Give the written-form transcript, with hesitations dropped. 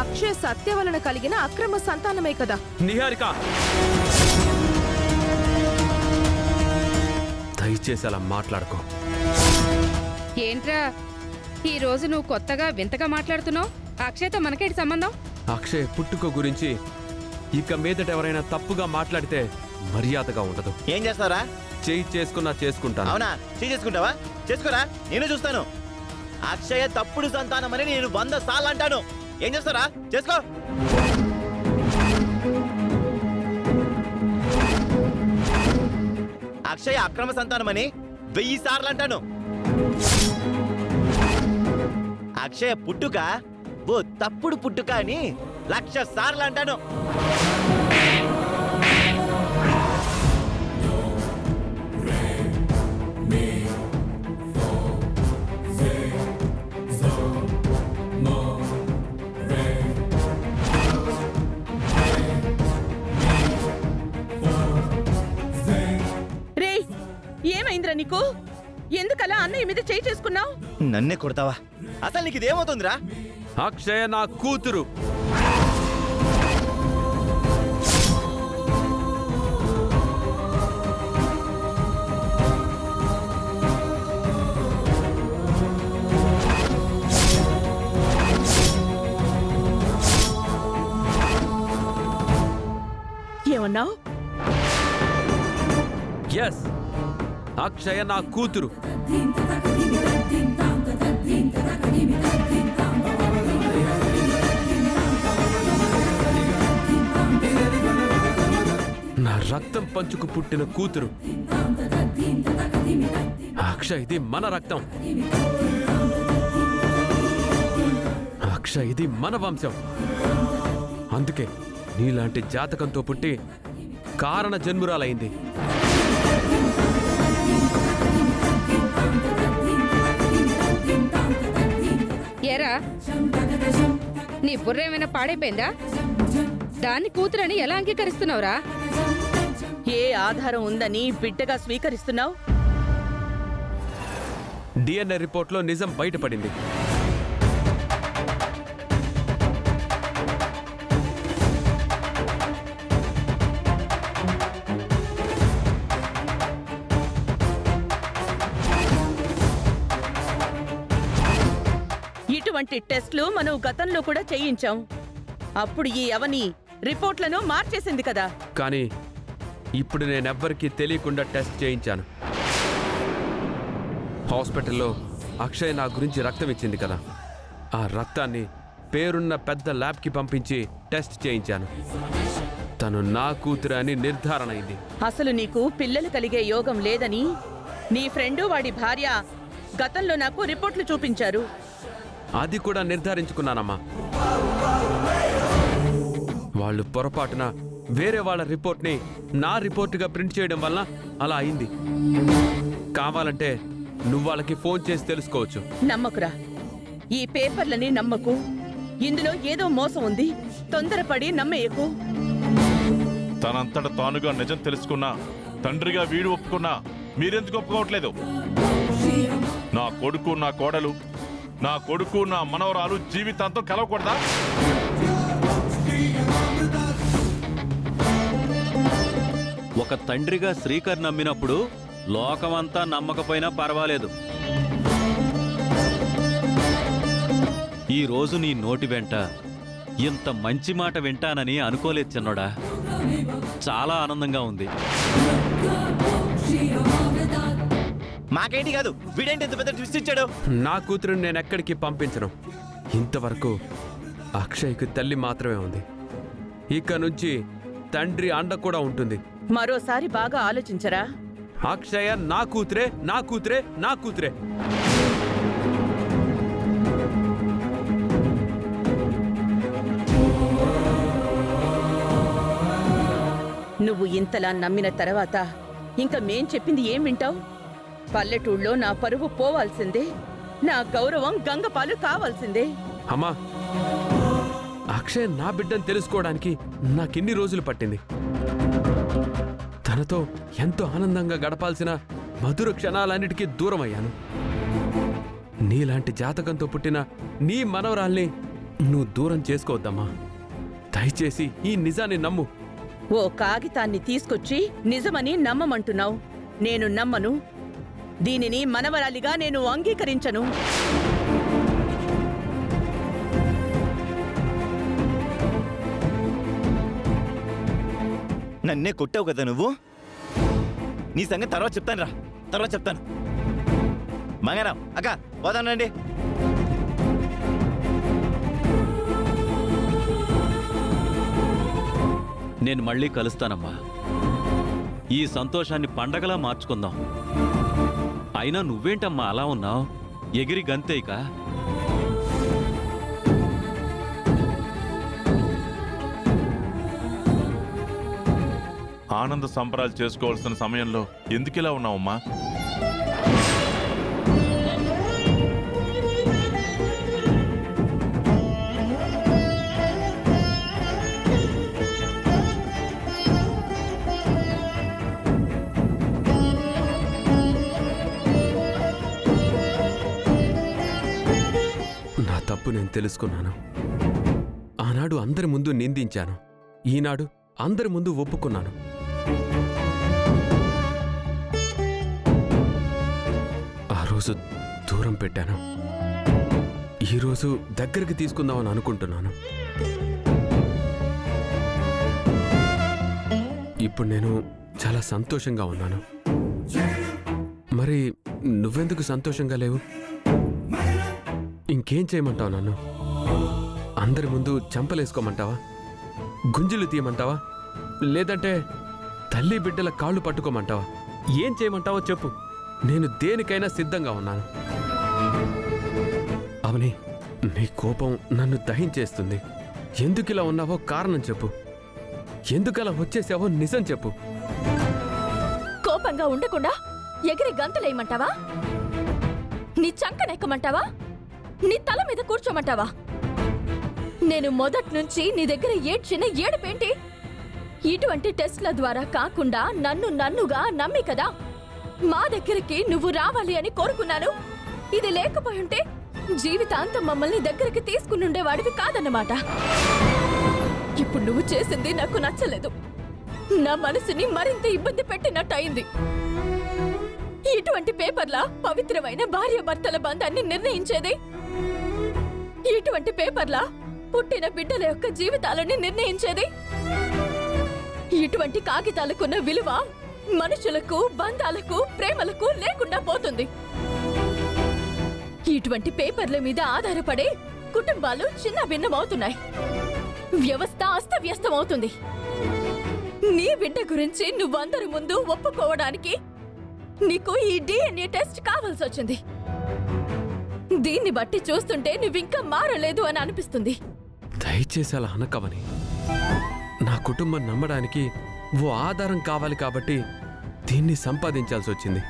అక్షయ్ సత్య వలన కలిగిన అక్రమ సంతానమే కదా. నిహారిక, దయచేసి అలా మాట్లాడుకో. ఏంట్రా ఈ రోజు నువ్వు కొత్తగా వింతగా మాట్లాడుతున్నావు? అక్షయ్తో మనకేంటి సంబంధం? అక్షయ్ పుట్టుక గురించి ఇక మీదట ఎవరైనా తప్పుగా మాట్లాడితే మర్యాదగా ఉండదు. ఏం చేస్తారా? చేయి చేసుకుంటాను. అవునా? చేసుకుంటావా? చేసుకోరా, నేను చూస్తాను. అక్షయ తప్పుడు సంతానమని నేను 100 సార్లు అంటాను. ఏం చేస్తారా? చేసుకో. అక్షయ అక్రమ సంతానమని 1000 సార్లు అంటాను. అక్షయ పుట్టుక ఓ తప్పుడు పుట్టుక అని 1,00,000 సార్లు అంటాను. ఏమైందిరా నీకు? ఎందుకలా అన్నయ్య మీద చేయి చేసుకున్నావు? నన్నే కొడతావా? అసలు నీకు ఇదేమవుతుందిరా? అక్షయ నా కూతురు. ఏమన్నావు? ఎస్, అక్షయ నా కూతురు. నా రక్తం పంచుకు పుట్టిన కూతురు. అక్షయ్ ఇది మన రక్తం. అక్షయ్ ఇది మన వంశం. అందుకే నీలాంటి జాతకంతో పుట్టి కారణ జన్మురాలైంది. ఏరా, నీ బుర్ర ఏమైనా పాడైపోయిందా? దాన్ని కూతురని ఎలా అంగీకరిస్తున్నావురా? ఏ ఆధారం ఉందని బిడ్డగా స్వీకరిస్తున్నావు? డిఎన్ఏ రిపోర్ట్లో నిజం బయటపడింది. ఇటువంటి టెస్ట్లు మనం గతంలో కూడా చేయించాం. అప్పుడు ఈ అవని రిపోర్ట్లను మార్చేసింది కదా. కానీ ఇప్పుడు నేనెవ్వరికీ తెలియకుండా టెస్ట్ చేయించాను. హాస్పిటల్లో అక్షయ్ నా గురించి రక్తం ఇచ్చింది కదా, ఆ రక్తాన్ని పేరున్న పెద్ద ల్యాబ్కి పంపించి టెస్ట్ చేయించాను. తను నా కూతురు అని నిర్ధారణ అయింది. అసలు నీకు పిల్లలు కలిగే యోగం లేదని నీ ఫ్రెండు వాడి భార్య గతంలో నాకు రిపోర్ట్లు చూపించారు. అది కూడా నిర్ధారించుకున్నానమ్మా. వాళ్ళు పొరపాటున వేరే వాళ్ళ రిపోర్ట్ని నా రిపోర్టుగా ప్రింట్ చేయడం వల్ల అలా అయింది. కావాలంటే నువ్వు వాళ్ళకి ఫోన్ చేసి తెలుసుకోవచ్చు. నమ్మకురా, ఈ పేపర్లని నమ్మకు. ఇందులో ఏదో మోసం ఉంది. తొందరపడి నమ్మేయకు. తనంతట తానుగా నిజం తెలుసుకున్నా, తండ్రిగా వీడు ఒప్పుకున్నా మీరెందుకు ఒప్పుకోవట్లేదు? నా కొడుకు, నా కోడలు, నా కొడుకు, నా మనవరాలు జీవితాంతం కలవకూడదా? ఒక తండ్రిగా శ్రీకర్ నమ్మినప్పుడు లోకమంతా నమ్మకపోయినా పర్వాలేదు. ఈ రోజు నీ నోటి వెంట ఇంత మంచి మాట వింటానని అనుకోలేదు చిన్నోడా. చాలా ఆనందంగా ఉంది. మాకేంటి కాదు, వీడేంటి ఇంత పెద్ద ట్విస్ట్ ఇచ్చాడు? నా కూతురుని నేను ఎక్కడికి పంపించను. ఇంతవరకు అక్షయ్కి తల్లి మాత్రమే ఉంది. ఇక నుంచి తండ్రి అండ కూడా ఉంటుంది. మరోసారి బాగా ఆలోచించరా. అక్షయ నా కూతురే, నా కూతురే, నా కూతురే. నువ్వు ఇంతలా నమ్మిన తర్వాత ఇంకా మేం చెప్పింది ఏం వింటావు? పల్లెటూళ్ళలో నా పరువు పోవాల్సిందే, నా గౌరవం గంగపాలు కావాల్సిందే. అమ్మా, అక్షయ్ నా బిడ్డను తెలుసుకోవడానికి నాకెన్ని రోజులు పట్టింది. తనతో ఎంతో ఆనందంగా గడపాల్సిన మధుర క్షణాలన్నిటికీ దూరం అయ్యాను. నీలాంటి జాతకంతో పుట్టిన నీ మనవరాల్ని నువ్వు దూరం చేసుకోవద్దమ్మా. దయచేసి ఈ నిజాన్ని నమ్ము. ఓ కాగితాన్ని తీసుకొచ్చి నిజమని నమ్మమంటున్నావు. నేను నమ్మను. దీనిని మనవరాలిగా నేను అంగీకరించను. నన్నే కొట్టావు కదా నువ్వు. నీ సంగతి తర్వాత చెప్తాను రా, తర్వాత చెప్తాను. మంగారాం అక్క పోదానండి. నేను మళ్ళీ కలుస్తానమ్మా. ఈ సంతోషాన్ని పండగలా మార్చుకుందాం. అయినా నువ్వేంటమ్మా అలా ఉన్నావు? ఎగిరి గంతేక. ఆనంద సంబరాలు చేసుకోవాల్సిన సమయంలో ఎందుకిలా ఉన్నావమ్మా? నా తప్పు నేను తెలుసుకున్నాను. ఆనాడు అందరి ముందు నిందించాను. ఈనాడు అందరి ముందు ఒప్పుకున్నాను. ఆ రోజు దూరం పెట్టాను. ఈరోజు దగ్గరికి తీసుకుందామని అనుకుంటున్నాను. ఇప్పుడు నేను చాలా సంతోషంగా ఉన్నాను. మరి నువ్వెందుకు సంతోషంగా లేవు? ఇంకేం చేయమంటావు నన్ను? అందరి ముందు చంపలేసుకోమంటావా? గుంజులు తీయమంటావా? లేదంటే తల్లి బిడ్డల కాళ్ళు పట్టుకోమంటావా? ఏం చేయమంటావో చెప్పు. నేను దేనికైనా సిద్ధంగా ఉన్నాను. అవని, నీ కోపం నన్ను దహించేస్తుంది. ఎందుకిలా ఉన్నావో కారణం చెప్పు. ఎందుకలా వచ్చేసావో నిజం చెప్పు. కోపంగా ఉండకుండా ఎగిరి గంతులేయమంటావా? నీ చంకనెక్కమంటావా? నీ తల మీద కూర్చోమంటావా? నేను మొదట్నుంచి నీ దగ్గర ఏడ్చిన ఏడుపేంటి? ఇటువంటి టెస్ట్ల ద్వారా కాకుండా నన్నుగా నమ్మి కదా మా దగ్గరికి నువ్వు రావాలి అని కోరుకున్నాను. ఇది లేకపోయుంటే జీవితాంతం మమ్మల్ని దగ్గరికి తీసుకునుండేవాడివి కాదన్నమాట. ఇప్పుడు నువ్వు చేసింది నాకు నచ్చలేదు. నా మనసుని మరింత ఇబ్బంది పెట్టినట్టు అయింది. ఇటువంటి పేపర్లా పవిత్రమైన భార్యాభర్తల బంధాన్ని నిర్ణయించేది? ఇటువంటి పేపర్లా పుట్టిన బిడ్డల యొక్క జీవితాలని నిర్ణయించేది? ఇటువంటి కాగితాలకున్న విలువ మనుషులకు, బంధాలకు, ప్రేమలకు లేకుండా పోతుంది. ఇటువంటి పేపర్ల మీద ఆధారపడే కుటుంబాలు చిన్న భిన్నమవుతున్నాయి. వ్యవస్థ అస్తవ్యస్తమవుతుంది. నీ బిడ్డ గురించి నువ్వందరి ముందు ఒప్పుకోవడానికి నీకు ఈ DNA టెస్ట్ కావాల్సి వచ్చింది. దీన్ని బట్టి చూస్తుంటే నువ్వింకా మారలేదు అని అనిపిస్తుంది. దయచేసి అలా అనకవని. నా కుటుంబం నమ్మడానికి ఓ ఆధారం కావాలి కాబట్టి దీన్ని సంపాదించాల్సి వచ్చింది.